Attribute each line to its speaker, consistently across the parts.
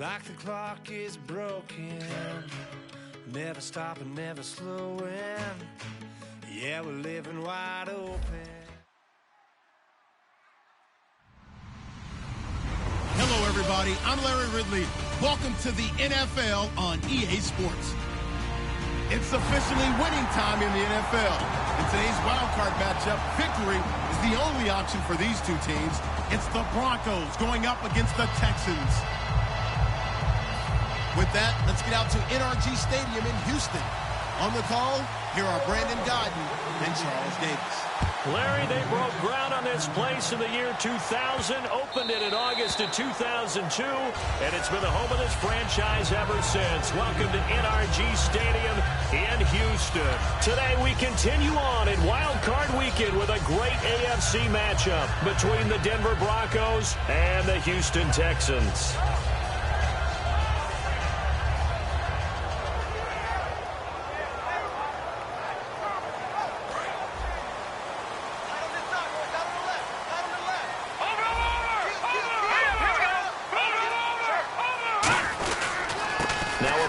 Speaker 1: Like the clock is broken, never stopping, never slowing. Yeah, we're living wide open.
Speaker 2: Hello, everybody. I'm Larry Ridley. Welcome to the NFL on EA Sports. It's officially winning time in the NFL. In today's wildcard matchup, victory is the only option for these two teams. It's the Broncos going up against the Texans. With that, let's get out to NRG Stadium in Houston. On the call, here are Brandon Godden and Charles Davis.
Speaker 3: Larry, they broke ground on this place in the year 2000, opened it in August of 2002, and it's been the home of this franchise ever since. Welcome to NRG Stadium in Houston. Today we continue on in Wild Card Weekend with a great AFC matchup between the Denver Broncos and the Houston Texans.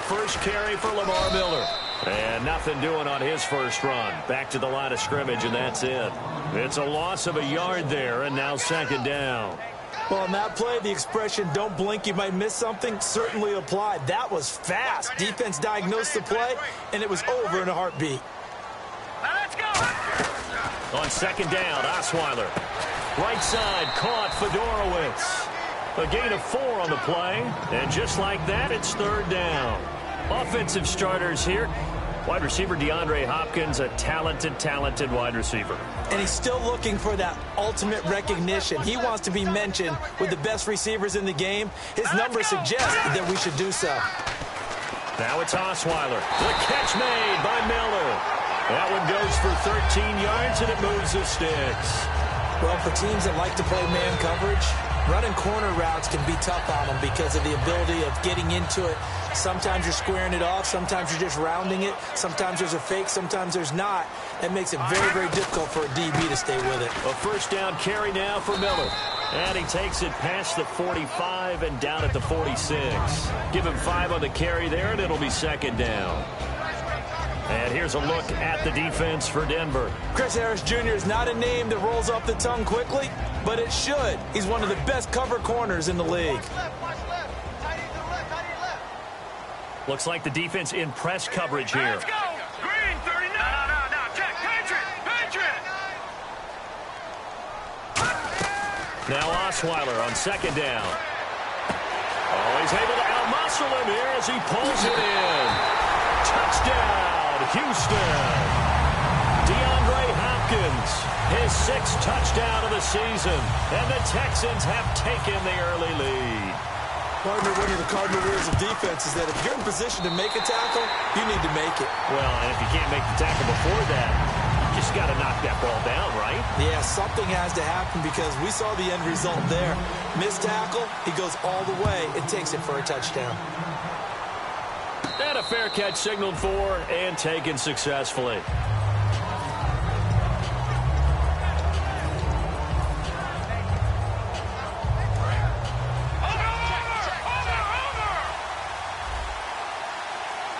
Speaker 3: First carry for Lamar Miller. And nothing doing on his first run. Back to the line of scrimmage, and that's it. It's a loss of a yard there, and now second down.
Speaker 4: Well, on that play, the expression, don't blink, you might miss something, certainly applied. That was fast. Defense diagnosed the play, and it was over in a heartbeat.
Speaker 3: Let's go. On second down, Osweiler. Right side, caught Fedorowicz. A gain of 4 on the play, and just like that, it's third down. Offensive starters here. Wide receiver DeAndre Hopkins, a talented wide receiver.
Speaker 4: And he's still looking for that ultimate recognition. He wants to be mentioned with the best receivers in the game. His numbers suggest that we should do so.
Speaker 3: Now it's Osweiler. The catch made by Miller. That one goes for 13 yards, and it moves the sticks.
Speaker 4: Well, for teams that like to play man coverage, running corner routes can be tough on them because of the ability of getting into it. Sometimes you're squaring it off. Sometimes you're just rounding it. Sometimes there's a fake. Sometimes there's not. That makes it very, very difficult for a DB to stay with it.
Speaker 3: A first down carry now for Miller. And he takes it past the 45 and down at the 46. Give him 5 on the carry there, and it'll be second down. And here's a look at the defense for Denver.
Speaker 4: Chris Harris Jr. is not a name that rolls off the tongue quickly, but it should. He's one of the best cover corners in the league.
Speaker 3: Looks like the defense in press coverage here.
Speaker 5: Let's go! Green, 39! No, check! Patriot!
Speaker 3: Now Osweiler on second down. Oh, he's able to out-muscle him here as he pulls it in. Touchdown, Houston. DeAndre Hopkins, his 6th touchdown of the season, and the Texans have taken the early lead.
Speaker 4: Partner, one of the cardinal rules of defense is that if you're in position to make a tackle, you need to make it.
Speaker 3: Well, and if you can't make the tackle before that, you just got to knock that ball down, right?
Speaker 4: Yeah, something has to happen because we saw the end result there. Missed tackle, he goes all the way and takes it for a touchdown.
Speaker 3: And a fair catch signaled for and taken successfully.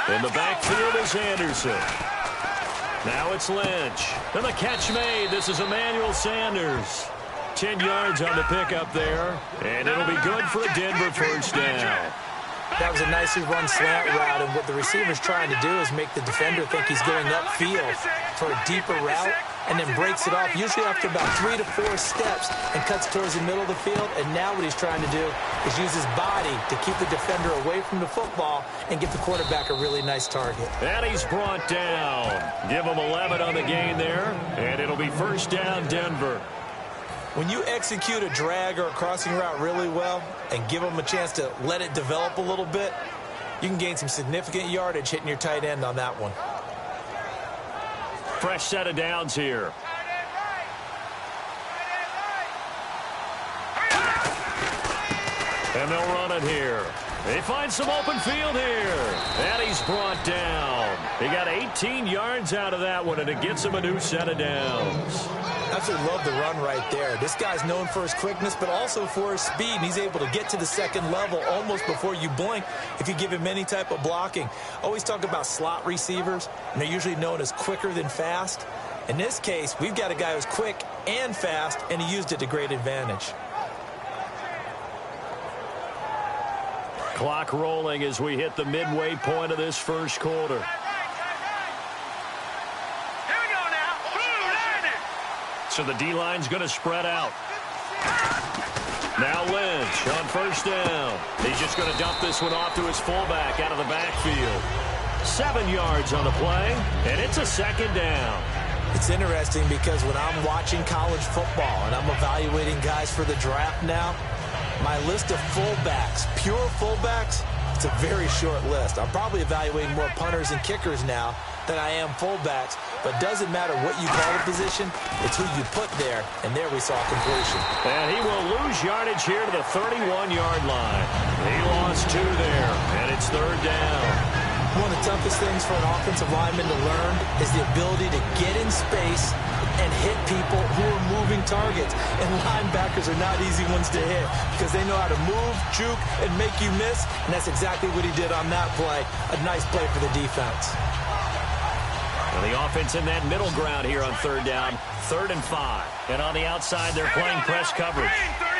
Speaker 3: In the backfield is Anderson. Now it's Lynch. And the catch made. This is Emmanuel Sanders. 10 yards on the pickup there. And it'll be good for a Denver first down.
Speaker 4: That was a nicely run slant route, and what the receiver's trying to do is make the defender think he's going upfield for a deeper route, and then breaks it off, usually after about 3 to 4 steps, and cuts towards the middle of the field. And now what he's trying to do is use his body to keep the defender away from the football and give the quarterback a really nice target.
Speaker 3: And he's brought down. Give him 11 on the gain there, and it'll be first down, Denver.
Speaker 4: When you execute a drag or a crossing route really well and give them a chance to let it develop a little bit, you can gain some significant yardage hitting your tight end on that one.
Speaker 3: Fresh set of downs here. And they'll run it here. They find some open field here. And he's brought down. He got 18 yards out of that one, and it gets him a new set of downs.
Speaker 4: Absolutely love the run right there. This guy's known for his quickness, but also for his speed, and he's able to get to the second level almost before you blink if you give him any type of blocking. Always talk about slot receivers, and they're usually known as quicker than fast. In this case, we've got a guy who's quick and fast, and he used it to great advantage.
Speaker 3: Clock rolling as we hit the midway point of this first quarter.
Speaker 5: Here we go now.
Speaker 3: So the D-line's going to spread out. Now Lynch on first down. He's just going to dump this one off to his fullback out of the backfield. 7 yards on the play, and it's a second down.
Speaker 4: It's interesting because when I'm watching college football and I'm evaluating guys for the draft now, my list of fullbacks, pure fullbacks, it's a very short list. I'm probably evaluating more punters and kickers now than I am fullbacks, but doesn't matter what you call the position, it's who you put there, and there we saw completion.
Speaker 3: And he will lose yardage here to the 31-yard line. He lost 2 there, and it's third down.
Speaker 4: One of the toughest things for an offensive lineman to learn is the ability to get in space and hit people who are moving targets. And linebackers are not easy ones to hit because they know how to move, juke, and make you miss. And that's exactly what he did on that play. A nice play for the defense.
Speaker 3: And the offense in that middle ground here on third down, 3rd and 5. And on the outside, they're playing press coverage.
Speaker 5: Green 39.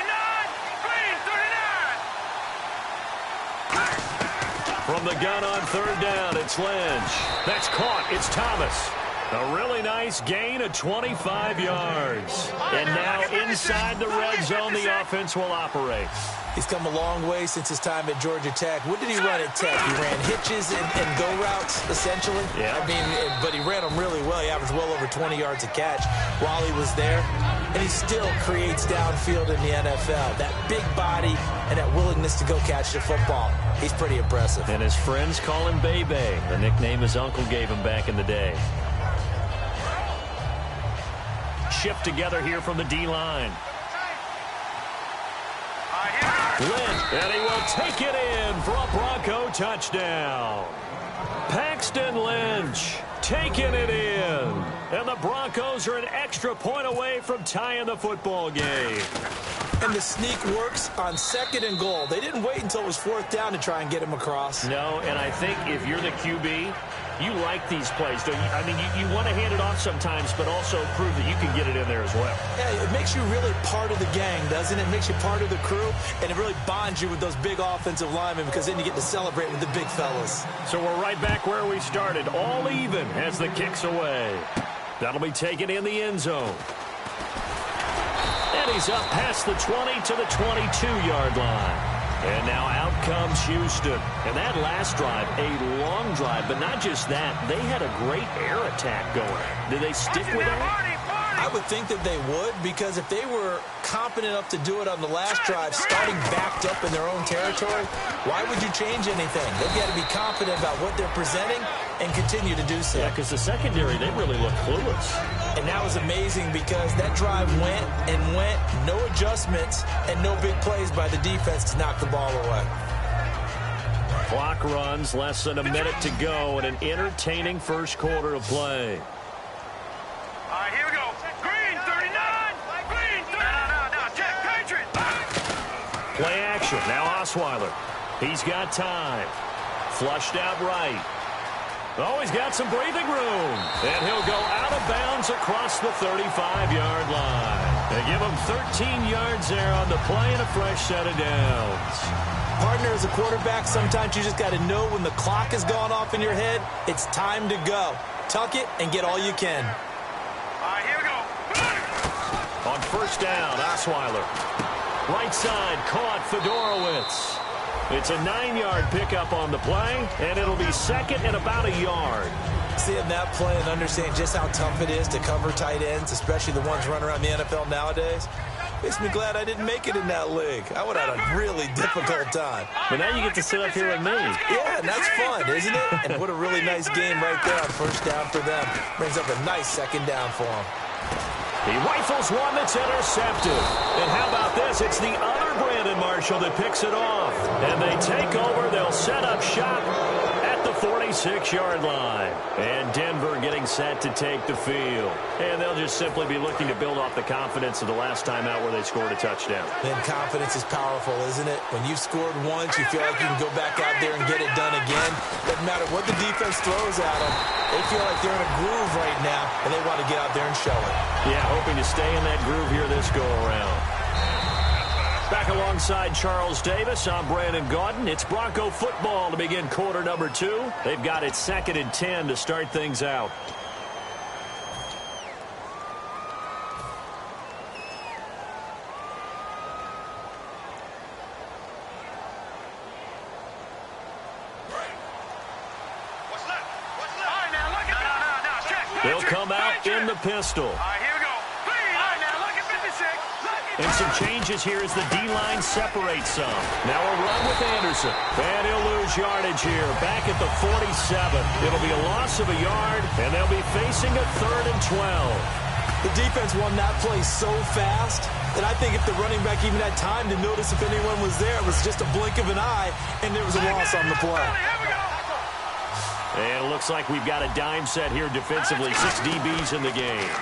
Speaker 3: From the gun on third down, it's Lynch. That's caught. It's Thomas. A really nice gain of 25 yards. And now inside the red zone, the offense will operate.
Speaker 4: He's come a long way since his time at Georgia Tech. What did he run at Tech? He ran hitches and go routes, essentially.
Speaker 3: Yeah.
Speaker 4: I mean, but he ran them really well. He averaged well over 20 yards a catch while he was there. And he still creates downfield in the NFL. That big body and that willingness to go catch the football. He's pretty impressive.
Speaker 3: And his friends call him Bebe, the nickname his uncle gave him back in the day. Shift together here from the D-line. Lynch, and he will take it in for a Bronco touchdown. Paxton Lynch taking it in. And the Broncos are an extra point away from tying the football game.
Speaker 4: And the sneak works on 2nd and goal. They didn't wait until it was 4th down to try and get him across.
Speaker 3: No, and I think if you're the QB, you like these plays, don't you? I mean, you want to hand it off sometimes, but also prove that you can get it in there as well.
Speaker 4: Yeah, it makes you really part of the gang, doesn't it? It makes you part of the crew, and it really bonds you with those big offensive linemen because then you get to celebrate with the big fellas.
Speaker 3: So we're right back where we started, all even as the kick's away. That'll be taken in the end zone. And he's up past the 20 to the 22-yard line. And now out comes Houston. And that last drive, a long drive, but not just that. They had a great air attack going. Did they stick with that?
Speaker 4: I would think that they would, because if they were competent enough to do it on the last drive, starting backed up in their own territory, why would you change anything? They've got to be confident about what they're presenting and continue to do so.
Speaker 3: Yeah, because the secondary, they really look clueless.
Speaker 4: And that was amazing because that drive went and went, no adjustments, and no big plays by the defense to knock the ball away.
Speaker 3: Clock runs, less than a minute to go, and an entertaining first quarter of play.
Speaker 5: All right, here we go. Green 39. Green 39. No, Jack Patriot.
Speaker 3: Play action. Now Osweiler. He's got time. Flushed out right. Oh, he's got some breathing room. And he'll go out of bounds across the 35-yard line. They give him 13 yards there on the play and a fresh set of downs.
Speaker 4: Partner, as a quarterback, sometimes you just got to know when the clock has gone off in your head, it's time to go. Tuck it and get all you can.
Speaker 5: All right, here we go.
Speaker 3: On first down, Osweiler. Right side, caught Fedorowicz. It's a 9-yard pickup on the play, and it'll be second and about a yard.
Speaker 4: Seeing that play and understanding just how tough it is to cover tight ends, especially the ones running around the NFL nowadays, makes me glad I didn't make it in that league. I would have had a really difficult time.
Speaker 3: But now you get to sit up here with me.
Speaker 4: Yeah, and that's fun, isn't it? And what a really nice game right there on first down for them. Brings up a nice second down for them.
Speaker 3: He rifles one that's intercepted. And how about this? It's the other Brandon Marshall that picks it off. And they take over 36-yard line. And Denver getting set to take the field. And they'll just simply be looking to build off the confidence of the last time out where they scored a touchdown.
Speaker 4: And confidence is powerful, isn't it? When you've scored once, you feel like you can go back out there and get it done again. Doesn't matter what the defense throws at them. They feel like they're in a groove right now, and they want to get out there and show it.
Speaker 3: Yeah, hoping to stay in that groove here this go-around. Back alongside Charles Davis, I'm Brandon Gaudin. It's Bronco football to begin quarter number 2. They've got it 2nd and 10 to start things out. They'll come out in the pistol.
Speaker 5: Here we go. Now look at 56.
Speaker 3: And some changes here as the D-line separates some. Now a run with Anderson. And he'll lose yardage here. Back at the 47. It'll be a loss of a yard, and they'll be facing a 3rd and 12.
Speaker 4: The defense won that play so fast that I think if the running back even had time to notice if anyone was there, it was just a blink of an eye, and there was a loss on the play.
Speaker 3: And it looks like we've got a dime set here defensively. 6 DBs in the game.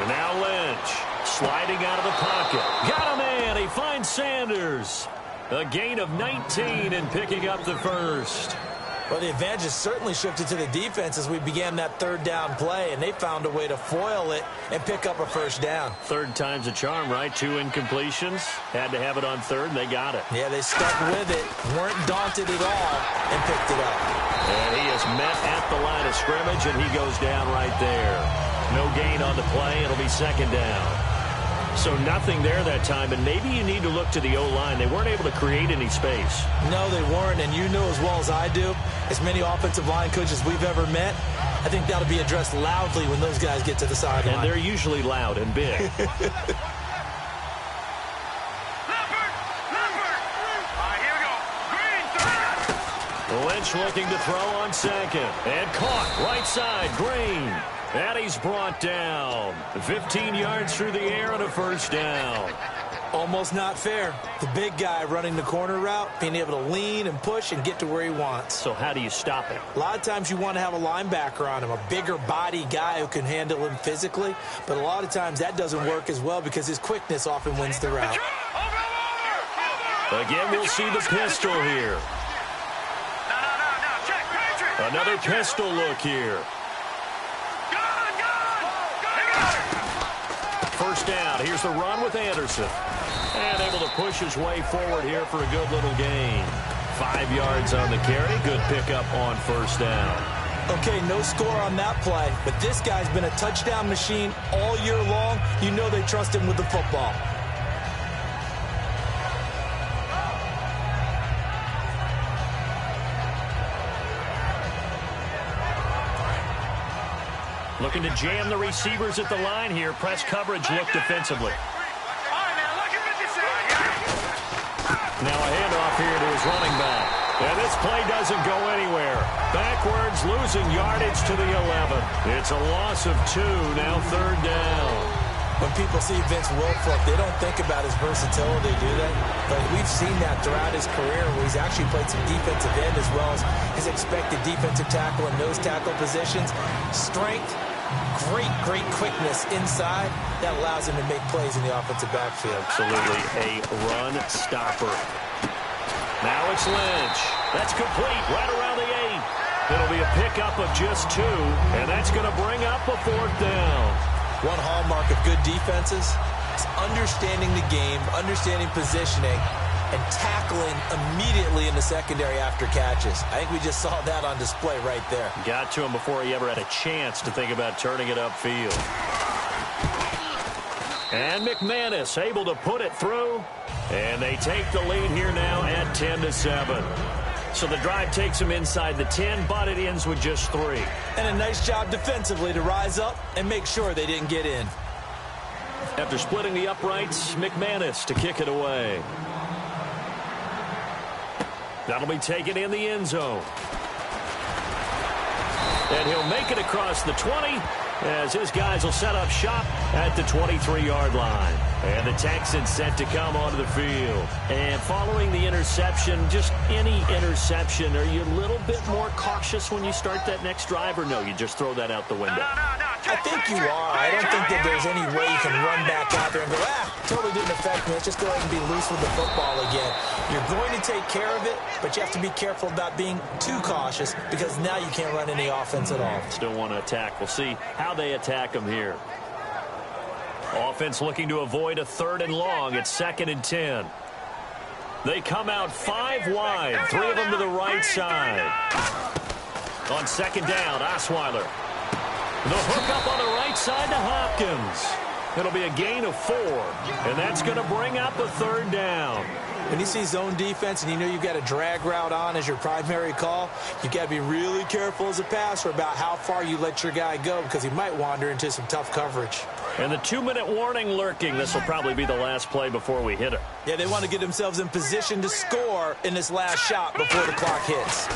Speaker 3: And now Lynch sliding out of the pocket. Got a man. He finds Sanders. A gain of 19 and picking up the first.
Speaker 4: Well, the advantage has certainly shifted to the defense as we began that 3rd down play, and they found a way to foil it and pick up a first down.
Speaker 3: 3rd time's a charm, right? 2 incompletions. Had to have it on 3rd, and they got it.
Speaker 4: Yeah, they stuck with it, weren't daunted at all, and picked it up.
Speaker 3: And he is met at the line of scrimmage, and he goes down right there. No gain on the play. It'll be 2nd down. So nothing there that time, and maybe you need to look to the O-line. They weren't able to create any space.
Speaker 4: No, they weren't, and you know as well as I do, as many offensive line coaches we've ever met, I think that'll be addressed loudly when those guys get to the sideline.
Speaker 3: And they're usually loud and big. Lynch looking to throw on 2nd. And caught right side, Green. And he's brought down. 15 yards through the air and a first down.
Speaker 4: Almost not fair. The big guy running the corner route, being able to lean and push and get to where he wants.
Speaker 3: So how do you stop it?
Speaker 4: A lot of times you want to have a linebacker on him, a bigger body guy who can handle him physically. But a lot of times that doesn't work as well because his quickness often wins the route.
Speaker 3: Again, we'll see the pistol here. Another pistol look here. First down. Here's the run with Anderson. And able to push his way forward here for a good little gain. 5 yards on the carry. Good pickup on first down.
Speaker 4: Okay, no score on that play, but this guy's been a touchdown machine all year long. You know they trust him with the football.
Speaker 3: Looking to jam the receivers at the line here. Press coverage look defensively. Now a handoff here to his running back. And this play doesn't go anywhere. Backwards, losing yardage to the 11. It's a loss of 2, now 3rd down.
Speaker 4: When people see Vince Wilfork, they don't think about his versatility, do they? But we've seen that throughout his career where he's actually played some defensive end as well as his expected defensive tackle and nose tackle positions. Strength, great quickness inside. That allows him to make plays in the offensive backfield.
Speaker 3: Absolutely a run stopper. Now it's Lynch. That's complete right around the 8. It'll be a pickup of just 2, and that's going to bring up a 4th down.
Speaker 4: One hallmark of good defenses is understanding the game, understanding positioning, and tackling immediately in the secondary after catches. I think we just saw that on display right there.
Speaker 3: Got to him before he ever had a chance to think about turning it upfield. And McManus able to put it through. And they take the lead here now at 10-7. So the drive takes them inside the 10, but it ends with just 3.
Speaker 4: And a nice job defensively to rise up and make sure they didn't get in.
Speaker 3: After splitting the uprights, McManus to kick it away. That'll be taken in the end zone. And he'll make it across the 20 as his guys will set up shop at the 23-yard line. And the Texans set to come onto the field. And following the interception, just any interception, are you a little bit more cautious when you start that next drive, or no, you just throw that out the window?
Speaker 4: I think you are. I don't think that there's any way you can run back out there and go, totally didn't affect me. Let's just go ahead and be loose with the football again. You're going to take care of it, but you have to be careful about being too cautious because now you can't run any offense at all.
Speaker 3: Still want to attack. We'll see how they attack them here. Offense looking to avoid a 3rd and long. It's 2nd and 10. They come out 5 wide, 3 of them to the right side. On 2nd down, Osweiler. The hook up on the right side to Hopkins. It'll be a gain of 4, and that's going to bring up a 3rd down.
Speaker 4: When you see zone defense and you know you've got a drag route on as your primary call, you've got to be really careful as a passer about how far you let your guy go because he might wander into some tough coverage.
Speaker 3: And the 2-minute warning lurking. This will probably be the last play before we hit it.
Speaker 4: Yeah, they want to get themselves in position to score in this last shot before the clock hits.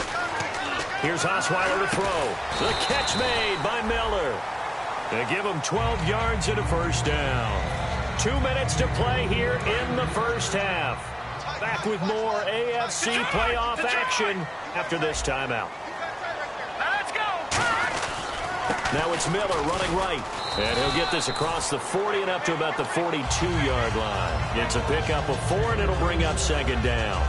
Speaker 3: Here's Osweiler to throw. The catch made by Miller. They give him 12 yards and a 1st down. 2 minutes to play here in the first half. Back with more AFC playoff action after this timeout.
Speaker 5: Let's go.
Speaker 3: Now it's Miller running right. And he'll get this across the 40 and up to about the 42-yard line. It's a pickup of 4, and it'll bring up 2nd down.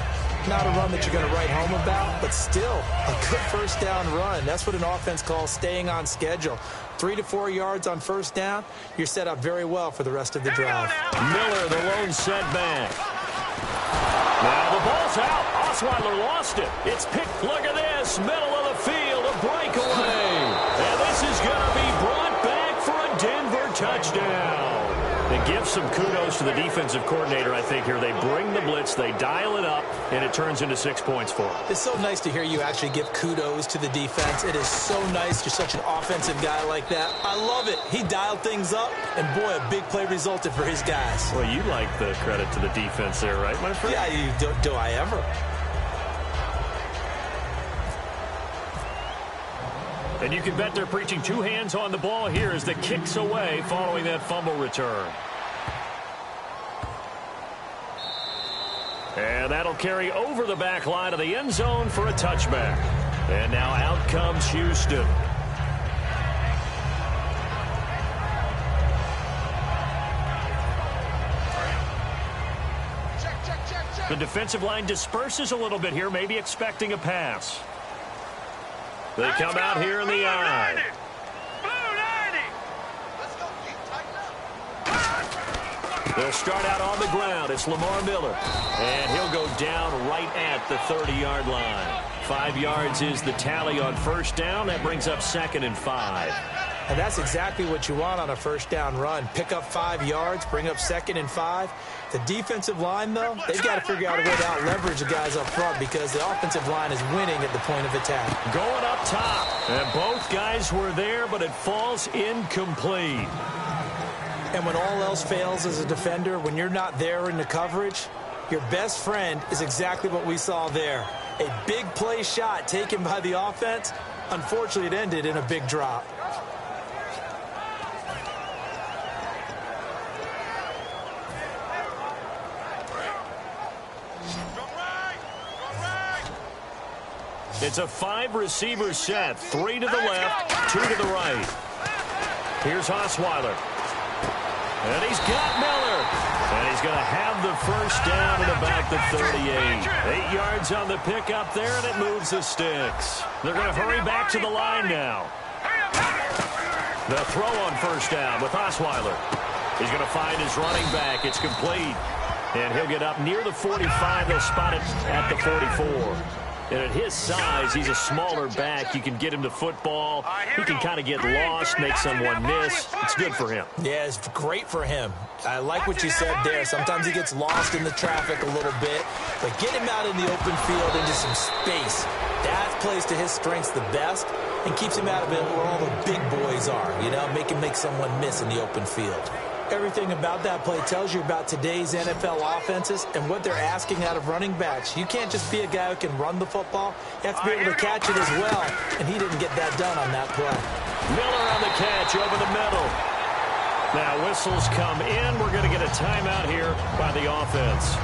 Speaker 4: Not a run that you're going to write home about, but still a good 1st down run. That's what an offense calls staying on schedule. 3 to 4 yards on 1st down, you're set up very well for the rest of the drive.
Speaker 3: Miller, the lone setback. Now the ball's out. Osweiler lost it. It's picked. Look at this. Middle of the field, a breakaway. And this is going to be brought back for a Denver touchdown. They give some kudos to the defensive coordinator, I think, here. They bring the blitz, they dial it up, and it turns into 6 points for them.
Speaker 4: It's so nice to hear you actually give kudos to the defense. It is so nice. You're such an offensive guy like that. I love it. He dialed things up, and boy, a big play resulted for his guys.
Speaker 3: Well, you like the credit to the defense there, right, my friend?
Speaker 4: Yeah, do I ever?
Speaker 3: And you can bet they're preaching 2 hands on the ball here as the kick's away following that fumble return. And that'll carry over the back line of the end zone for a touchback. And now out comes Houston. The defensive line disperses a little bit here, maybe expecting a pass. They come out here in the eye. They'll start out on the ground. It's Lamar Miller. And he'll go down right at the 30-yard line. 5 yards is the tally on 1st down. That brings up 2nd and 5.
Speaker 4: And that's exactly what you want on a 1st down run. Pick up 5 yards, bring up 2nd and 5. The defensive line, though, they've got to figure out a way to out-leverage the guys up front because the offensive line is winning at the point of attack.
Speaker 3: Going up top. And both guys were there, but it falls incomplete.
Speaker 4: And when all else fails as a defender, when you're not there in the coverage, your best friend is exactly what we saw there. A big play shot taken by the offense. Unfortunately, it ended in a big drop.
Speaker 3: It's a 5-receiver set. 3 to the left, 2 to the right. Here's Osweiler. And he's got Miller. And he's going to have the 1st down at about the 38. 8 yards on the pickup there, and it moves the sticks. They're going to hurry back to the line now. The throw on 1st down with Osweiler. He's going to find his running back. It's complete. And he'll get up near the 45. They'll spot it at the 44. And at his size, he's a smaller back. You can get him to football. He can kind of get lost, make someone miss. It's good for him.
Speaker 4: Yeah, it's great for him. I like what you said there. Sometimes he gets lost in the traffic a little bit. But get him out in the open field into some space. That plays to his strengths the best and keeps him out of it where all the big boys are. You know, make him make someone miss in the open field. Everything about that play tells you about today's NFL offenses and what they're asking out of running backs. You can't just be a guy who can run the football. You have to be able to catch it as well, and he didn't get that done on that play.
Speaker 3: Miller on the catch over the middle. Now whistles come in. We're going to get a timeout here by the offense.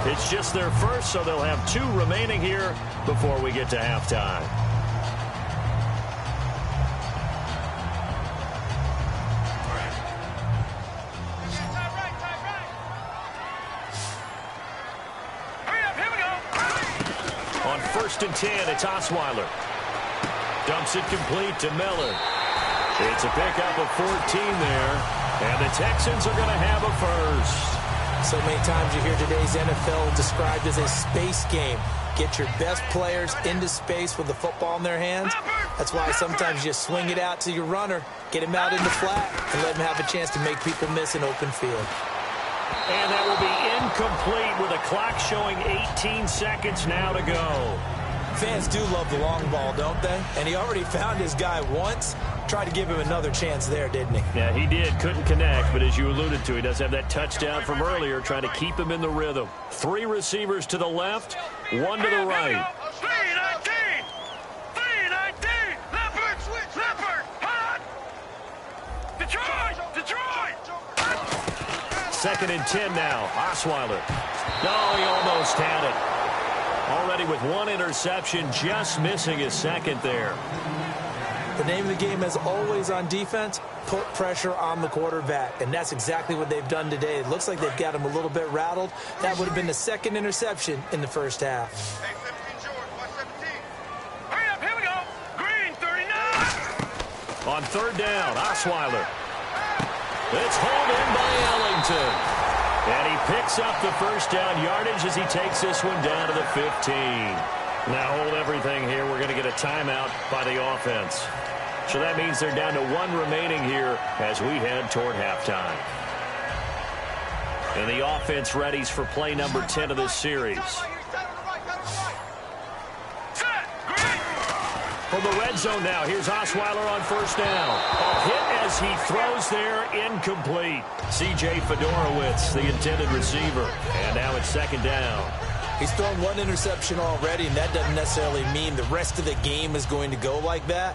Speaker 3: It's just their first, so they'll have 2 remaining here before we get to halftime. On 1st and 10, it's Osweiler. Dumps it complete to Miller. It's a pickup of 14 there, and the Texans are going to have a first.
Speaker 4: So many times you hear today's NFL described as a space game. Get your best players into space with the football in their hands. That's why sometimes you swing it out to your runner, get him out in the flat, and let him have a chance to make people miss an open field.
Speaker 3: And that will be incomplete with a clock showing 18 seconds now to go.
Speaker 4: Fans do love the long ball, don't they? And he already found his guy once. Tried to give him another chance there, didn't he?
Speaker 3: Yeah, he did. Couldn't connect, but as you alluded to, he does have that touchdown from earlier, trying to keep him in the rhythm. 3 receivers to the left, 1 to the right.
Speaker 5: 319! 319! Leopard! Hot! Detroit!
Speaker 3: 2nd and 10 now. Osweiler. No, he almost had it. Already with 1 interception, just missing his 2nd there.
Speaker 4: The name of the game, as always on defense, put pressure on the quarterback. And that's exactly what they've done today. It looks like they've got him a little bit rattled. That would have been the 2nd interception in the first half.
Speaker 5: Hey, 15, George, watch 17. Hurry up, here we go. Green, 39.
Speaker 3: On 3rd down, Osweiler. It's hauled in by Ellington. And he picks up the first down yardage as he takes this one down to the 15. Now hold everything here. We're going to get a timeout by the offense. So that means they're down to 1 remaining here as we head toward halftime. And the offense readies for play number 10 of this series. From the red zone now, here's Osweiler on 1st down. A hit as he throws there, incomplete. C.J. Fedorowicz, the intended receiver. And now it's 2nd down.
Speaker 4: He's thrown 1 interception already, and that doesn't necessarily mean the rest of the game is going to go like that.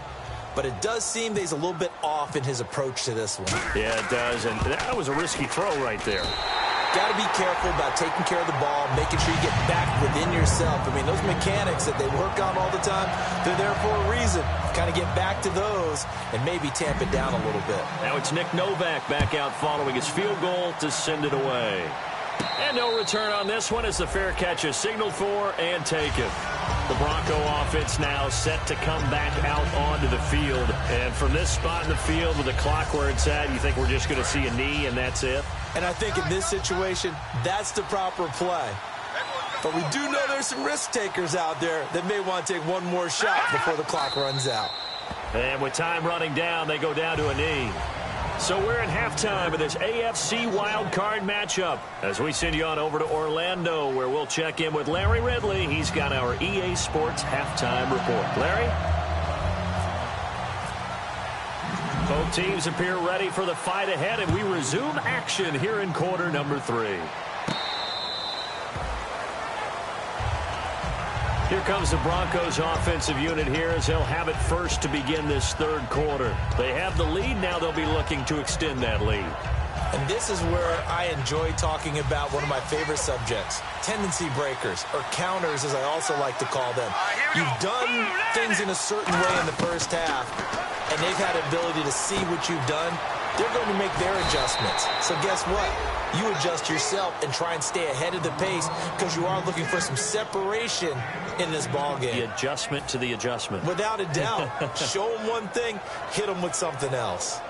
Speaker 4: But it does seem that he's a little bit off in his approach to this one.
Speaker 3: Yeah, it does, and that was a risky throw right there.
Speaker 4: Got to be careful about taking care of the ball, making sure you get back within yourself. I mean, those mechanics that they work on all the time, they're there for a reason. Kind of get back to those and maybe tamp it down a little bit.
Speaker 3: Now it's Nick Novak back out following his field goal to send it away. And no return on this one as the fair catch is signaled for and taken. The Bronco offense now set to come back out onto the field. And from this spot in the field with the clock where it's at, you think we're just going to see a knee and that's it?
Speaker 4: And I think in this situation, that's the proper play. But we do know there's some risk takers out there that may want to take one more shot before the clock runs out.
Speaker 3: And with time running down, they go down to a knee. So we're at halftime of this AFC wildcard matchup as we send you on over to Orlando, where we'll check in with Larry Ridley. He's got our EA Sports halftime report. Larry? Both teams appear ready for the fight ahead, and we resume action here in quarter number 3. Here comes the Broncos offensive unit here as they'll have it first to begin this 3rd quarter. They have the lead. Now they'll be looking to extend that lead.
Speaker 4: And this is where I enjoy talking about one of my favorite subjects, tendency breakers, or counters as I also like to call them. You've done things in a certain way in the first half, and they've had the ability to see what you've done. They're going to make their adjustments. So guess what? You adjust yourself and try and stay ahead of the pace because you are looking for some separation in this ball game.
Speaker 3: The adjustment to the adjustment.
Speaker 4: Without a doubt. Show them one thing, hit them with something else.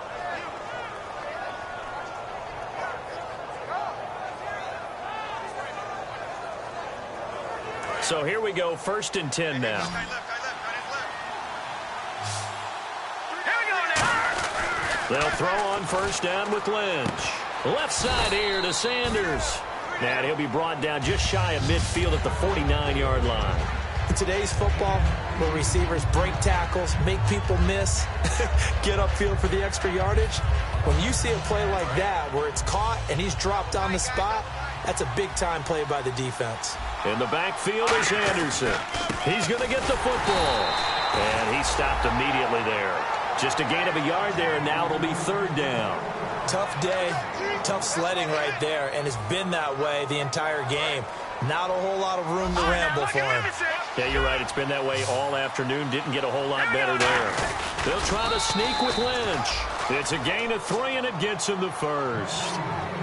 Speaker 3: So here we go, 1st and 10 now. They'll throw on 1st down with Lynch. Left side here to Sanders. And he'll be brought down just shy of midfield at the 49-yard line.
Speaker 4: In today's football, where receivers break tackles, make people miss, get upfield for the extra yardage, when you see a play like that where it's caught and he's dropped on the spot, that's a big-time play by the defense.
Speaker 3: In the backfield is Anderson. He's going to get the football. And he stopped immediately there. Just a gain of a yard there, and now it'll be 3rd down.
Speaker 4: Tough day, tough sledding right there, and it's been that way the entire game. Not a whole lot of room to ramble for him.
Speaker 3: Yeah, you're right. It's been that way all afternoon. Didn't get a whole lot better there. They'll try to sneak with Lynch. It's a gain of 3, and it gets him the first.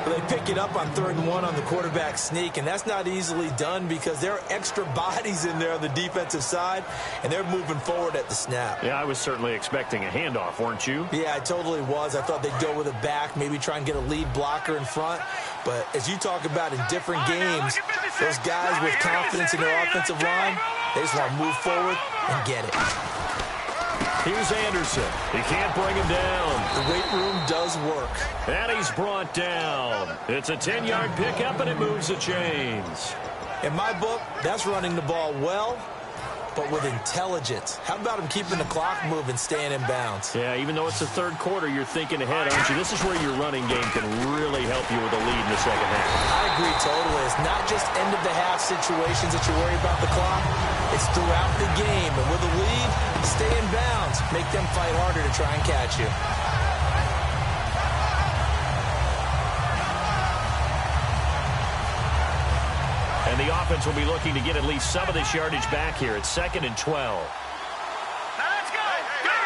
Speaker 4: They pick it up on 3rd and 1 on the quarterback sneak, and that's not easily done because there are extra bodies in there on the defensive side, and they're moving forward at the snap.
Speaker 3: Yeah, I was certainly expecting a handoff, weren't you?
Speaker 4: Yeah, I totally was. I thought they'd go with a back, maybe try and get a lead blocker in front. But as you talk about in different games, those guys with confidence in their offensive line, they just want to move forward and get it.
Speaker 3: Here's Anderson. He can't bring him down.
Speaker 4: The weight room does work.
Speaker 3: And he's brought down. It's a 10-yard pickup, and it moves the chains.
Speaker 4: In my book, that's running the ball well, but with intelligence. How about him keeping the clock moving, staying in bounds?
Speaker 3: Yeah, even though it's the third quarter, you're thinking ahead, aren't you? This is where your running game can really help you with a lead in the second half.
Speaker 4: I agree totally. It's not just end-of-the-half situations that you worry about the clock. It's throughout the game. And with a lead, stay in bounds. Make them fight harder to try and catch you.
Speaker 3: And the offense will be looking to get at least some of this yardage back here. It's 2nd and 12.
Speaker 5: Now let's go. Good.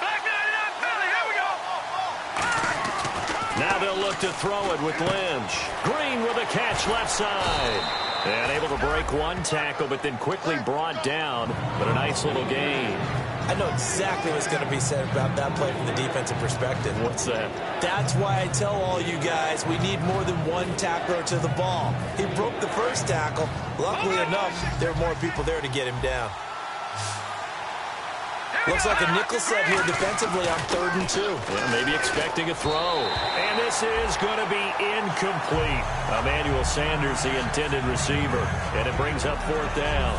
Speaker 5: Back nine it up, Billy. Here we go.
Speaker 3: Now they'll look to throw it with Lynch. Green with a catch left side. And able to break one tackle, but then quickly brought down. But a nice little gain.
Speaker 4: I know exactly what's going to be said about that play from the defensive perspective.
Speaker 3: What's that?
Speaker 4: That's why I tell all you guys we need more than one tackler to the ball. He broke the first tackle. Luckily enough, there were more people there to get him down. Looks like a nickel set here defensively on 3rd and 2.
Speaker 3: Yeah, maybe expecting a throw. And this is going to be incomplete. Emmanuel Sanders, the intended receiver. And it brings up 4th down.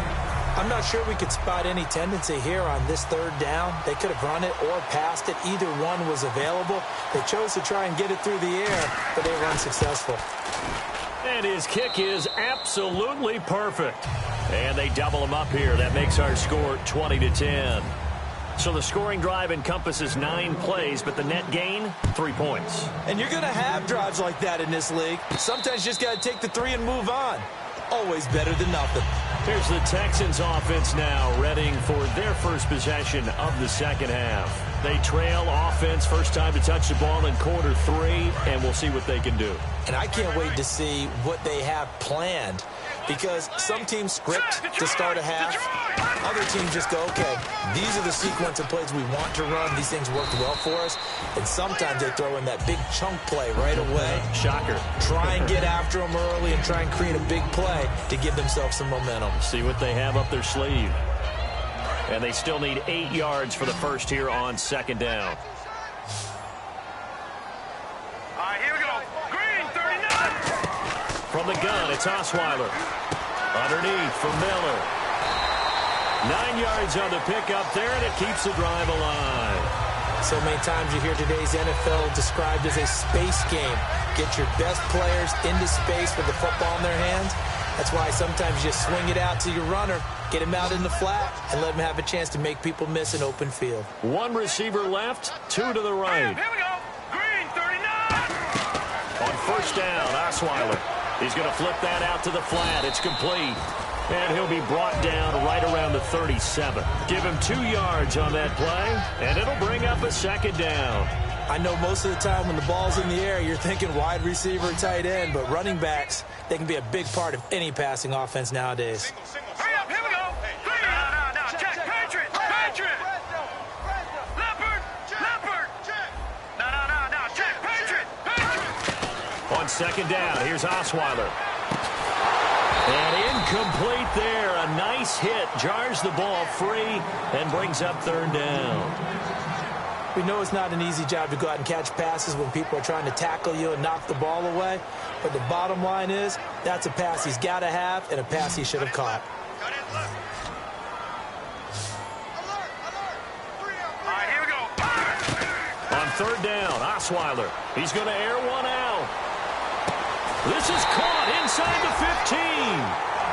Speaker 4: I'm not sure we could spot any tendency here on this 3rd down. They could have run it or passed it. Either one was available. They chose to try and get it through the air, but they were unsuccessful.
Speaker 3: And his kick is absolutely perfect. And they double him up here. That makes our score 20-10. So the scoring drive encompasses 9 plays, but the net gain, 3 points.
Speaker 4: And you're going to have drives like that in this league. Sometimes you just got to take the 3 and move on. Always better than nothing.
Speaker 3: Here's the Texans offense now, readying for their first possession of the second half. They trail offense, first time to touch the ball in quarter 3, and we'll see what they can do.
Speaker 4: And I can't wait to see what they have planned, because some teams script to start a half. Other teams just go, okay, these are the sequence of plays we want to run. These things worked well for us. And sometimes they throw in that big chunk play right away.
Speaker 3: Shocker.
Speaker 4: Try and get after them early and try and create a big play to give themselves some momentum.
Speaker 3: See what they have up their sleeve. And they still need 8 yards for the first here on 2nd down.
Speaker 5: All right, here we go. Green, 39.
Speaker 3: From the gun, it's Osweiler. Underneath for Miller. 9 yards on the pickup there, and it keeps the drive alive.
Speaker 4: So many times you hear today's NFL described as a space game. Get your best players into space with the football in their hands. That's why sometimes you swing it out to your runner, get him out in the flat, and let him have a chance to make people miss an open field.
Speaker 3: 1 receiver left, 2 to the right.
Speaker 5: Here we go. Green, 39.
Speaker 3: On first down, Osweiler. He's going to flip that out to the flat. It's complete. And he'll be brought down right around the 37. Give him 2 yards on that play, and it'll bring up a 2nd down.
Speaker 4: I know most of the time when the ball's in the air, you're thinking wide receiver, tight end, but running backs, they can be a big part of any passing offense nowadays.
Speaker 5: Hurry up, here we go. Now, check. Patriot. Leopard. Now, check. Patriot.
Speaker 3: On 2nd down, here's Osweiler. And incomplete there. A nice hit. Jars the ball free and brings up 3rd down.
Speaker 4: We know it's not an easy job to go out and catch passes when people are trying to tackle you and knock the ball away. But the bottom line is, that's a pass he's got to have and a pass he should have caught.
Speaker 5: All right, here we go.
Speaker 3: On 3rd down, Osweiler. He's going to air one out. This is caught inside the 15.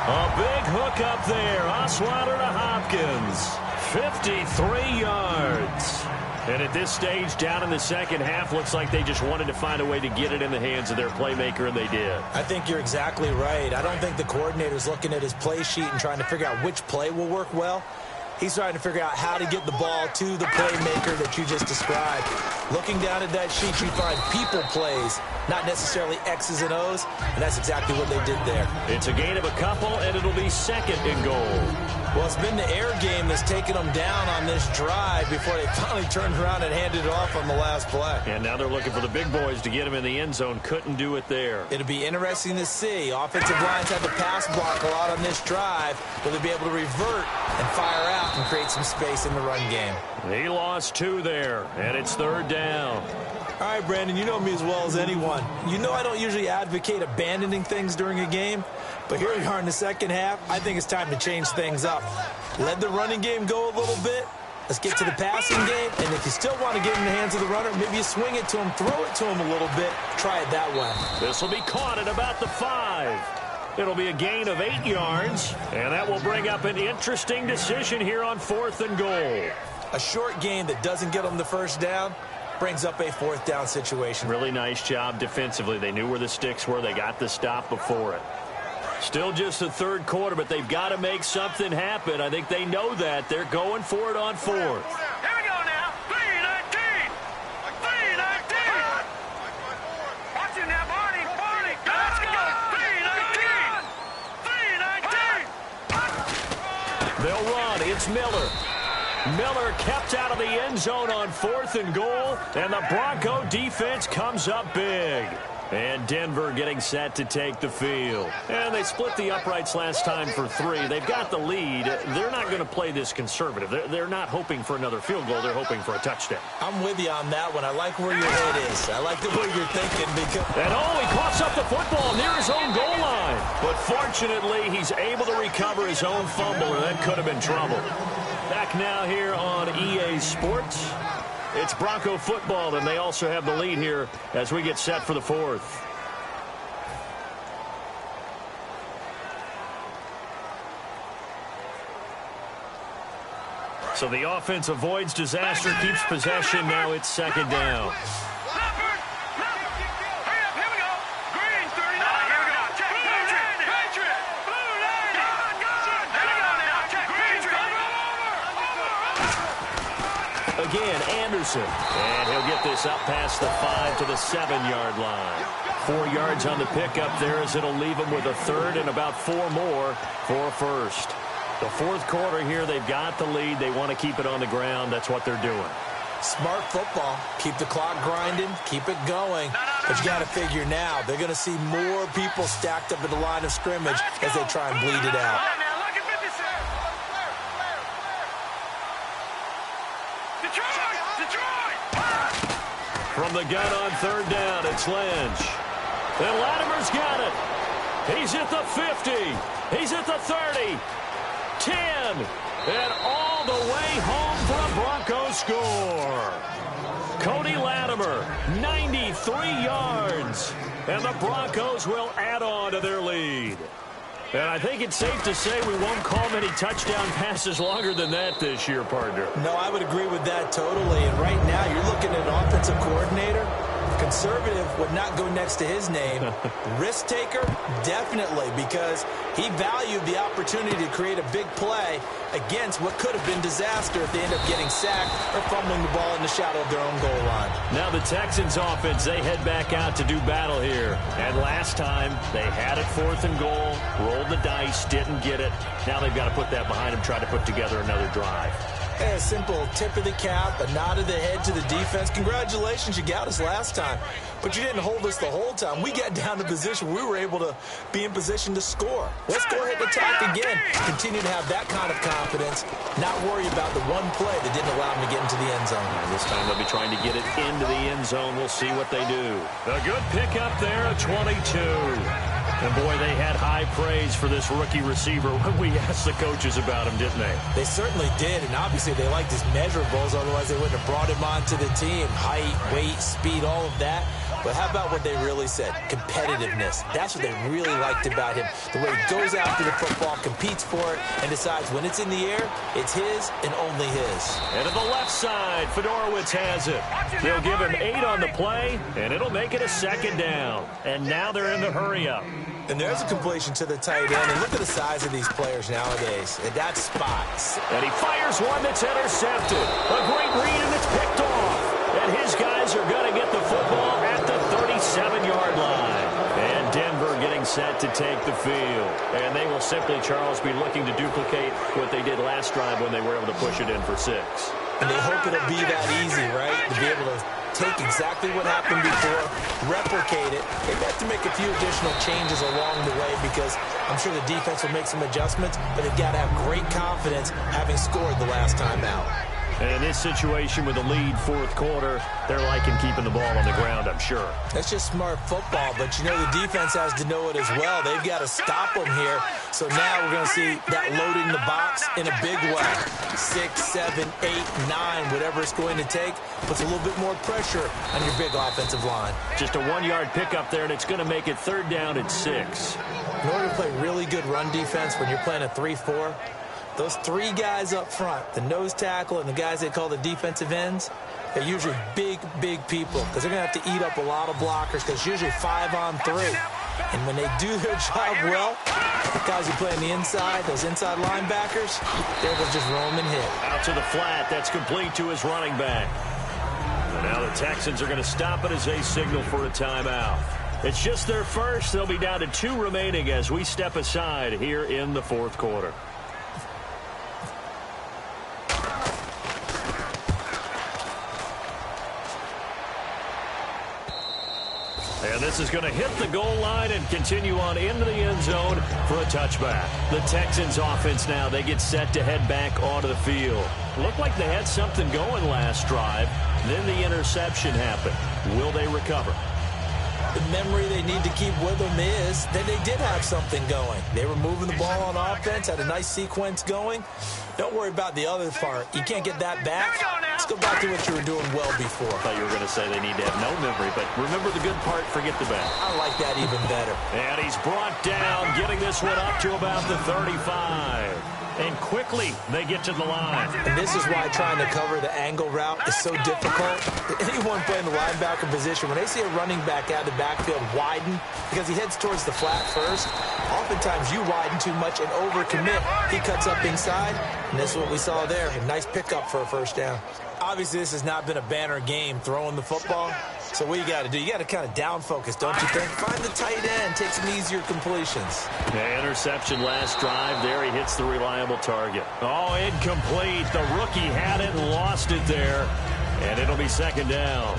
Speaker 3: A big hook up there. Osweiler to Hopkins. 53 yards. And at this stage, down in the second half, looks like they just wanted to find a way to get it in the hands of their playmaker, and they did.
Speaker 4: I think you're exactly right. I don't think the coordinator's looking at his play sheet and trying to figure out which play will work well. He's trying to figure out how to get the ball to the playmaker that you just described. Looking down at that sheet, you find people plays, not necessarily X's and O's, and that's exactly what they did there.
Speaker 3: It's a gain of a couple, and it'll be second and goal.
Speaker 4: Well, it's been the air game that's taken them down on this drive before they finally turned around and handed it off on the last play.
Speaker 3: And now they're looking for the big boys to get him in the end zone. Couldn't do it there.
Speaker 4: It'll be interesting to see. Offensive lines had to pass block a lot on this drive. Will they be able to revert and fire out and create some space in the run game?
Speaker 3: He lost 2 there, and it's third down.
Speaker 4: All right, Brandon, you know me as well as anyone. You know I don't usually advocate abandoning things during a game, but here we are in the second half. I think it's time to change things up. Let the running game go a little bit. Let's get to the passing game, and if you still want to get in the hands of the runner, maybe you swing it to him, throw it to him a little bit, try it that way.
Speaker 3: This will be caught at about the 5. It'll be a gain of 8 yards, and that will bring up an interesting decision here on 4th and goal.
Speaker 4: A short gain that doesn't get them the first down brings up a 4th down situation.
Speaker 3: Really nice job defensively. They knew where the sticks were. They got the stop before it. Still just the third quarter, but they've got to make something happen. I think they know that. They're going for it on 4th.
Speaker 5: Here we go now. 3-19. 3-19. Watch him now, Barney. Barney. Let's go. 3-19. 3-19.
Speaker 3: They'll run. It's Miller. Miller kept out of the end zone on 4th and goal, and the Bronco defense comes up big. And Denver getting set to take the field. And they split the uprights last time for 3. They've got the lead. They're not going to play this conservative. They're not hoping for another field goal. They're hoping for a touchdown.
Speaker 4: I'm with you on that one. I like where your head is. I like the way you're thinking. Because
Speaker 3: and he coughs up the football near his own goal line. But fortunately, he's able to recover his own fumble, and that could have been trouble. Back now here on EA Sports. It's Bronco football, and they also have the lead here as we get set for the 4th. So the offense avoids disaster, keeps possession. Now it's second down. Again, Anderson. And he'll get this up past the 5 to the 7-yard line. 4 yards on the pickup there as it'll leave them with a 3rd and about 4 more for a 1st. The 4th quarter here, they've got the lead. They want to keep it on the ground. That's what they're doing.
Speaker 4: Smart football. Keep the clock grinding. Keep it going. But you got to figure now, they're going to see more people stacked up at the line of scrimmage as they try and bleed it out.
Speaker 3: From the gun on 3rd down, it's Lynch. And Latimer's got it. He's at the 50. He's at the 30. 10. And all the way home for a Broncos score. Cody Latimer, 93 yards. And the Broncos will add on to their lead. And I think it's safe to say we won't call many touchdown passes longer than that this year, partner.
Speaker 4: No, I would agree with that totally. And right now, you're looking at an offensive coordinator. Conservative would not go next to his name. Risk taker, definitely, because he valued the opportunity to create a big play against what could have been disaster if they end up getting sacked or fumbling the ball in the shadow of their own goal line.
Speaker 3: Now the Texans offense, they head back out to do battle here. And last time, they had it 4th and goal, rolled the dice, didn't get it. Now they've got to put that behind them, try to put together another drive.
Speaker 4: Hey, a simple tip of the cap, a nod of the head to the defense. Congratulations, you got us last time. But you didn't hold us the whole time. We got down to position where we were able to be in position to score. Let's go ahead and attack again. Continue to have that kind of confidence, not worry about the one play that didn't allow them to get into the end zone.
Speaker 3: And this time they'll be trying to get it into the end zone. We'll see what they do. A good pickup there, a 22. And, boy, they had high praise for this rookie receiver when we asked the coaches about him, didn't they?
Speaker 4: They certainly did, and obviously they liked his measurables. Otherwise, they wouldn't have brought him onto the team. Height, weight, speed, all of that. But how about what they really said? Competitiveness. That's what they really liked about him. The way he goes after the football, competes for it, and decides when it's in the air, it's his and only his.
Speaker 3: And to the left side, Fedorowicz has it. They'll give him 8 on the play, and it'll make it a second down. And now they're in the hurry-up.
Speaker 4: And there's a completion to the tight end. And look at the size of these players nowadays. And that spots.
Speaker 3: And he fires one that's intercepted. A great read, and it's picked off. And his guys are going to get the football at the 37-yard line. And Denver getting set to take the field. And they will simply, Charles, be looking to duplicate what they did last drive when they were able to push it in for 6.
Speaker 4: And they hope it'll be that easy, right? To be able to take exactly what happened before, replicate it. They've got to make a few additional changes along the way because I'm sure the defense will make some adjustments, but they've got to have great confidence having scored the last time out.
Speaker 3: And in this situation with the lead fourth quarter, they're liking keeping the ball on the ground, I'm sure.
Speaker 4: That's just smart football, but you know the defense has to know it as well. They've got to stop them here. So now we're going to see that loading the box in a big way. 6, 7, 8, 9, whatever it's going to take, puts a little bit more pressure on your big offensive line.
Speaker 3: Just a 1-yard pickup there, and it's going to make it 3rd down and 6.
Speaker 4: In order to play really good run defense when you're playing a 3-4, those 3 guys up front, the nose tackle and the guys they call the defensive ends, they're usually big, big people because they're going to have to eat up a lot of blockers because it's usually 5 on 3. And when they do their job well, the guys who play on the inside, those inside linebackers, they're able to just roam and hit.
Speaker 3: Out to the flat. That's complete to his running back. And now the Texans are going to stop it as they signal for a timeout. It's just their first. They'll be down to 2 remaining as we step aside here in the fourth quarter. And this is going to hit the goal line and continue on into the end zone for a touchback. The Texans offense now, they get set to head back onto the field. Looked like they had something going last drive. Then the interception happened. Will they recover?
Speaker 4: The memory they need to keep with them is that they did have something going. They were moving the ball on offense, had a nice sequence going. Don't worry about the other part. You can't get that back. Let's go back to what you were doing well before.
Speaker 3: I thought you were going to say they need to have no memory, but remember the good part, forget the bad.
Speaker 4: I like that even better.
Speaker 3: And he's brought down, getting this one up to about the 35. And quickly, they get to the line.
Speaker 4: And this is why trying to cover the angle route is so difficult. Anyone playing the linebacker position, when they see a running back out of the backfield widen, because he heads towards the flat first, oftentimes you widen too much and overcommit. He cuts up inside, and that's what we saw there. A nice pickup for a first down. Obviously, this has not been a banner game throwing the football. So what you got to do, you got to kind of down focus, don't you think? Find the tight end, take some easier completions.
Speaker 3: Yeah, interception last drive. There he hits the reliable target. Oh, incomplete. The rookie had it and lost it there. And it'll be 2nd down.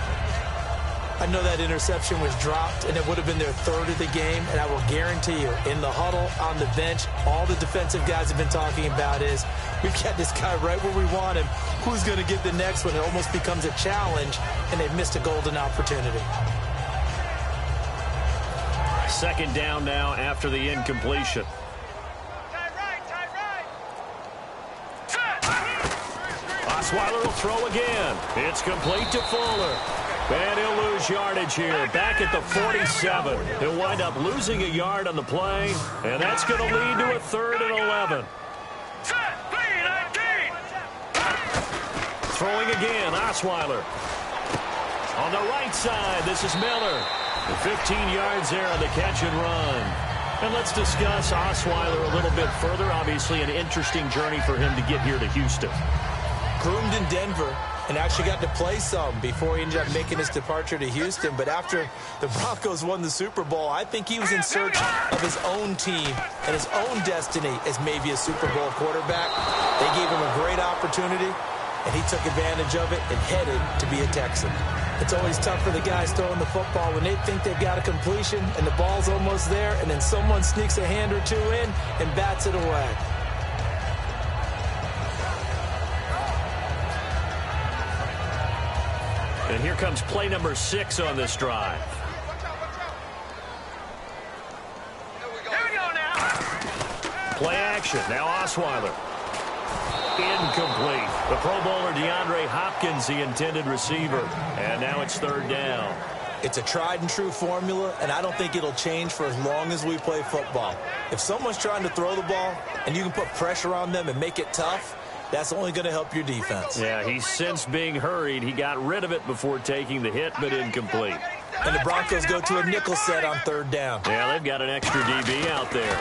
Speaker 4: I know that interception was dropped, and it would have been their 3rd of the game, and I will guarantee you, in the huddle, on the bench, all the defensive guys have been talking about is, we've got this guy right where we want him. Who's going to get the next one? It almost becomes a challenge, and they've missed a golden opportunity.
Speaker 3: 2nd down now after the incompletion. Osweiler will throw again. It's complete to Fuller. And he'll lose yardage here. Back at the 47. He'll wind up losing a yard on the play. And that's going to lead to a 3rd and 11. Throwing again, Osweiler. On the right side, this is Miller. 15 yards there on the catch and run. And let's discuss Osweiler a little bit further. Obviously an interesting journey for him to get here to Houston.
Speaker 4: Groomed in Denver and actually got to play some before he ended up making his departure to Houston. But after the Broncos won the Super Bowl, I think he was in search of his own team and his own destiny as maybe a Super Bowl quarterback. They gave him a great opportunity, and he took advantage of it and headed to be a Texan. It's always tough for the guys throwing the football when they think they've got a completion and the ball's almost there, and then someone sneaks a hand or two in and bats it away.
Speaker 3: And here comes play number 6 on this drive. Play action. Now Osweiler. Incomplete. The Pro Bowler DeAndre Hopkins, the intended receiver. And now it's third down.
Speaker 4: It's a tried and true formula, and I don't think it'll change for as long as we play football. If someone's trying to throw the ball and you can put pressure on them and make it tough, that's only going to help your defense.
Speaker 3: Yeah, he's since being hurried. He got rid of it before taking the hit, but incomplete.
Speaker 4: And the Broncos go to a nickel set on third down.
Speaker 3: Yeah, they've got an extra DB out there.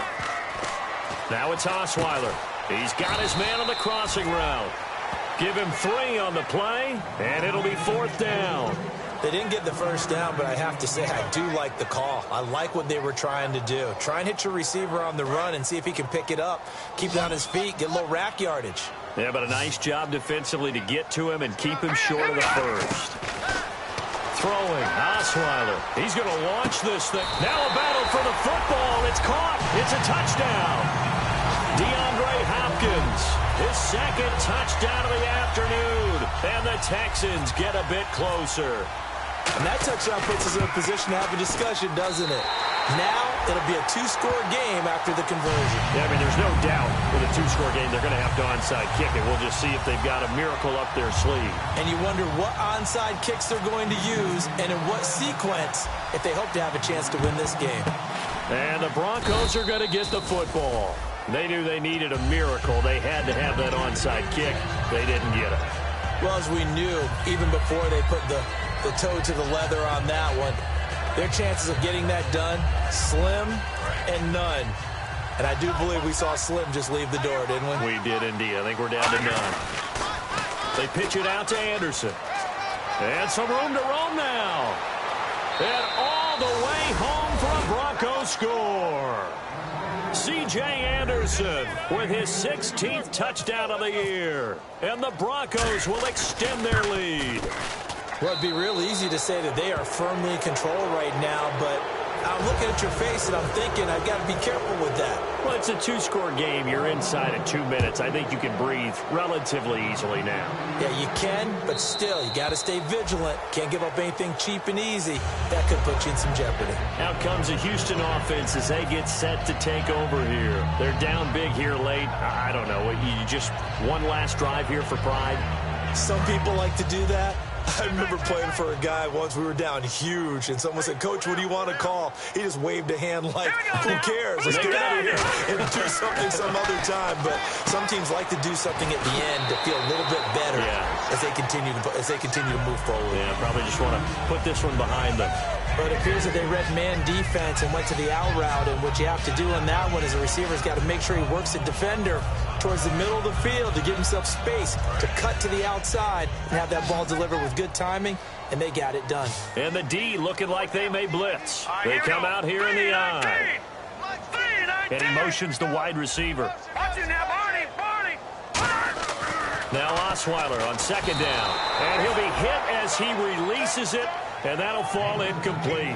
Speaker 3: Now it's Osweiler. He's got his man on the crossing route. Give him 3 on the play, and it'll be fourth down.
Speaker 4: They didn't get the first down, but I have to say I do like the call. I like what they were trying to do. Try and hit your receiver on the run and see if he can pick it up. Keep it on his feet, get a little rack yardage.
Speaker 3: Yeah, but a nice job defensively to get to him and keep him short of the first. Throwing, Osweiler. He's going to launch this thing. Now a battle for the football. It's caught. It's a touchdown. DeAndre Hopkins, his second touchdown of the afternoon. And the Texans get a bit closer.
Speaker 4: And that touchdown puts us in a position to have a discussion, doesn't it? Now it'll be a 2-score game after the conversion.
Speaker 3: Yeah, I mean, there's no doubt with a 2-score game they're going to have to onside kick it. We'll just see if they've got a miracle up their sleeve.
Speaker 4: And you wonder what onside kicks they're going to use and in what sequence if they hope to have a chance to win this game.
Speaker 3: And the Broncos are going to get the football. They knew they needed a miracle. They had to have that onside kick. They didn't get it.
Speaker 4: Well, as we knew, even before they put the toe to the leather on that one, their chances of getting that done, slim and none. And I do believe we saw Slim just leave the door, didn't we?
Speaker 3: We did indeed. I think we're down to none. They pitch it out to Anderson. And some room to roam now. And all the way home for a Bronco score. C.J. Anderson with his 16th touchdown of the year. And the Broncos will extend their lead.
Speaker 4: Well, it'd be real easy to say that they are firmly in control right now, but I'm looking at your face and I'm thinking I've got to be careful with that.
Speaker 3: Well, it's a 2-score game. You're inside of 2 minutes. I think you can breathe relatively easily now.
Speaker 4: Yeah, you can, but still, you got to stay vigilant. Can't give up anything cheap and easy. That could put you in some jeopardy.
Speaker 3: Out comes the Houston offense as they get set to take over here. They're down big here late. I don't know. You just one last drive here for pride?
Speaker 4: Some people like to do that. I remember playing for a guy once. We were down huge, and someone said, "Coach, what do you want to call?" He just waved a hand like, "Who cares? Let's get out of here and do something some other time." But some teams like to do something at the end to feel a little bit better as they continue to move forward.
Speaker 3: Yeah, probably just want to put this one behind them.
Speaker 4: But it appears that they read man defense and went to the out route, and what you have to do on that one is the receiver's got to make sure he works the defender towards the middle of the field to give himself space to cut to the outside and have that ball delivered with good timing, and they got it done.
Speaker 3: And the D looking like they may blitz. They come out here in the I. And he motions the wide receiver. Now Osweiler on second down. And he'll be hit as he releases it, and that'll fall incomplete.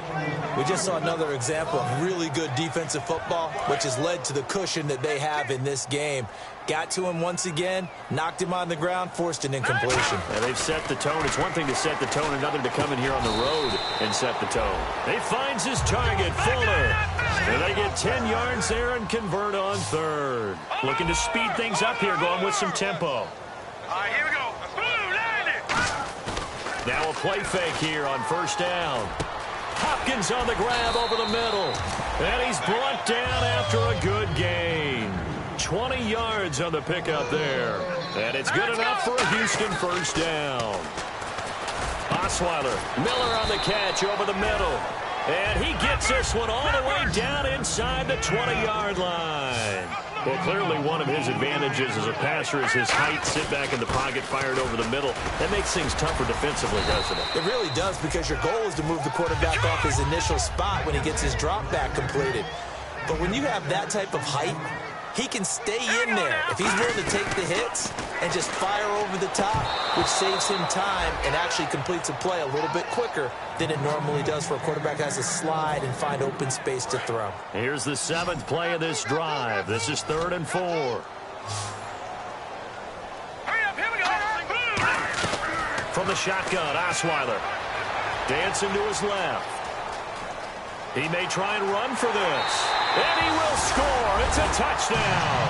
Speaker 4: We just saw another example of really good defensive football, which has led to the cushion that they have in this game. Got to him once again, knocked him on the ground, forced an incompletion.
Speaker 3: And they've set the tone. It's one thing to set the tone, another to come in here on the road and set the tone. He finds his target, Fuller. And they get 10 yards there and convert on third. Looking to speed things up here, going with some tempo.
Speaker 5: All right, here we go.
Speaker 3: Now a play fake here on first down. Hopkins on the grab over the middle. And he's brought down after a good gain. 20 yards on the pickup there. And it's good enough for a Houston first down. Osweiler, Miller on the catch over the middle. And he gets this one all the way down inside the 20-yard line. Well, clearly one of his advantages as a passer is his height. Sit back in the pocket, fired over the middle. That makes things tougher defensively, doesn't it?
Speaker 4: It really does, because your goal is to move the quarterback off his initial spot when he gets his drop back completed. But when you have that type of height, he can stay in there if he's willing to take the hits and just fire over the top, which saves him time and actually completes a play a little bit quicker than it normally does for a quarterback who has to slide and find open space to throw.
Speaker 3: Here's the 7th play of this drive. This is 3rd and 4.
Speaker 5: Hurry up, here we go.
Speaker 3: From the shotgun, Osweiler. Dancing to his left. He may try and run for this. And he will score. It's a touchdown.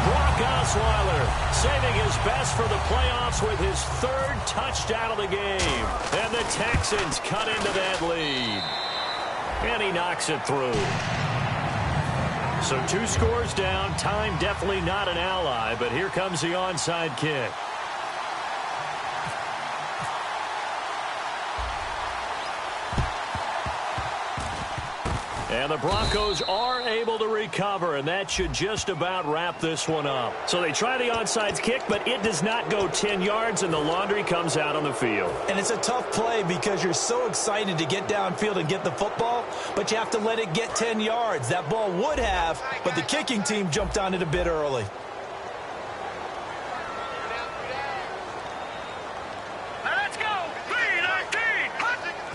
Speaker 3: Brock Osweiler saving his best for the playoffs with his third touchdown of the game. And the Texans cut into that lead. And he knocks it through. So 2 scores down. Time definitely not an ally, but here comes the onside kick. And the Broncos are able to recover, and that should just about wrap this one up. So they try the onside kick, but it does not go 10 yards, and the laundry comes out on the field.
Speaker 4: And it's a tough play because you're so excited to get downfield and get the football, but you have to let it get 10 yards. That ball would have, but the kicking team jumped on it a bit early.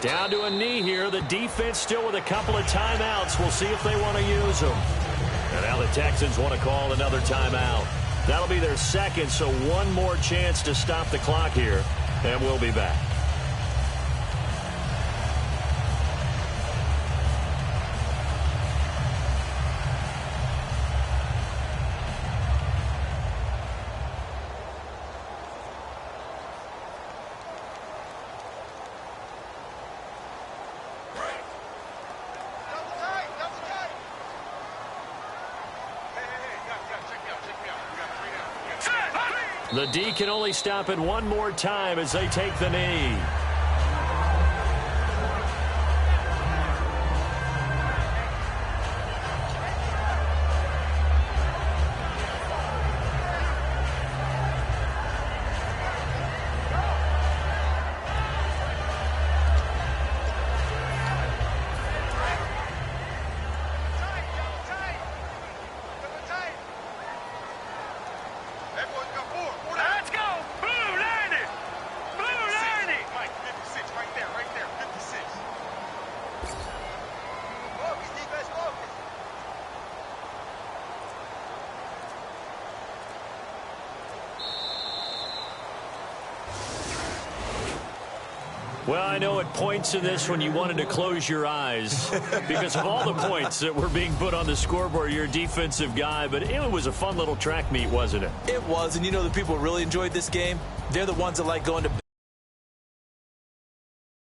Speaker 3: Down to a knee here. The defense still with a couple of timeouts. We'll see if they want to use them. And now the Texans want to call another timeout. That'll be their second, so one more chance to stop the clock here. And we'll be back. The D can only stop it one more time as they take the knee. Well, I know at points in this when you wanted to close your eyes because of all the points that were being put on the scoreboard. You're a defensive guy, but it was a fun little track meet, wasn't it?
Speaker 4: It was, and you know the people who really enjoyed this game? They're the ones that like going to